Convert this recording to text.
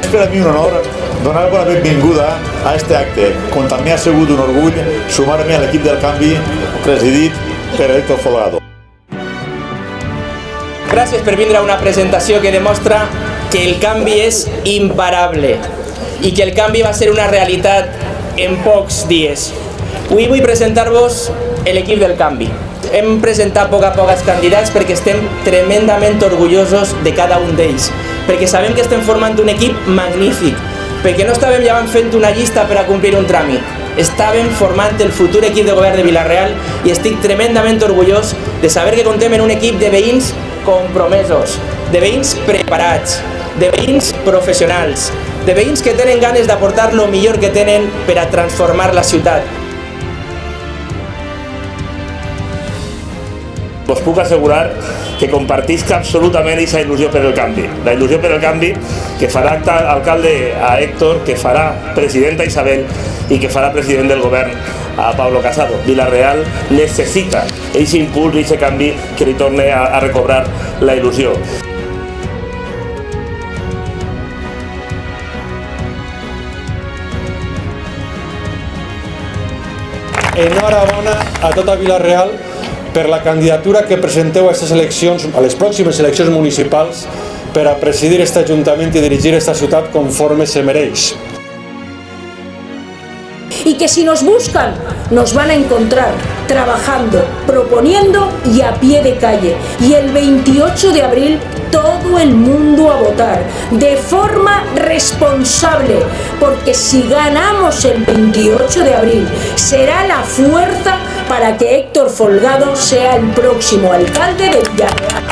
És per a mi un honor donar la benvinguda a este acte, on també ha sigut un orgull sumar-me a l'equip del canvi presidit per Héctor Folgado. Gràcies per vindre a una presentació que demostra que el canvi és imparable i que el canvi va ser una realitat en pocs dies. Avui vull presentar-vos l'equip del canvi. Hem presentat a poc els candidats perquè estem tremendament orgullosos de cada un d'ells, perquè sabem que estem formant un equip magnífic, perquè no estàvem ja fent una llista per a complir un tràmit, estàvem formant el futur equip de govern de Vila-real i estic tremendament orgullós de saber que contem en un equip de veïns compromesos, de veïns preparats, de veïns professionals, de veïns que tenen ganes d'aportar el millor que tenen per a transformar la ciutat. Us puc assegurar que compartisc absolutament aquesta il·lusió per el canvi. La il·lusió per el canvi que farà alcalde a Héctor, que farà presidenta Isabel i que farà president del govern a Pablo Casado. Vila-real necessita aquest impuls i aquest canvi que li torni a recobrar la il·lusió. Enhorabona a tota Vila-real per la candidatura que presenteu a aquestes eleccions, a les pròximes eleccions municipals, per a presidir aquest ajuntament i dirigir esta ciutat conforme se mereix. Y que si nos buscan, nos van a encontrar trabajando, proponiendo y a pie de calle. Y el 28 de abril todo el mundo a votar de forma responsable, porque si ganamos el 28 de abril será la fuerza para que Héctor Folgado sea el próximo alcalde de Vila-real.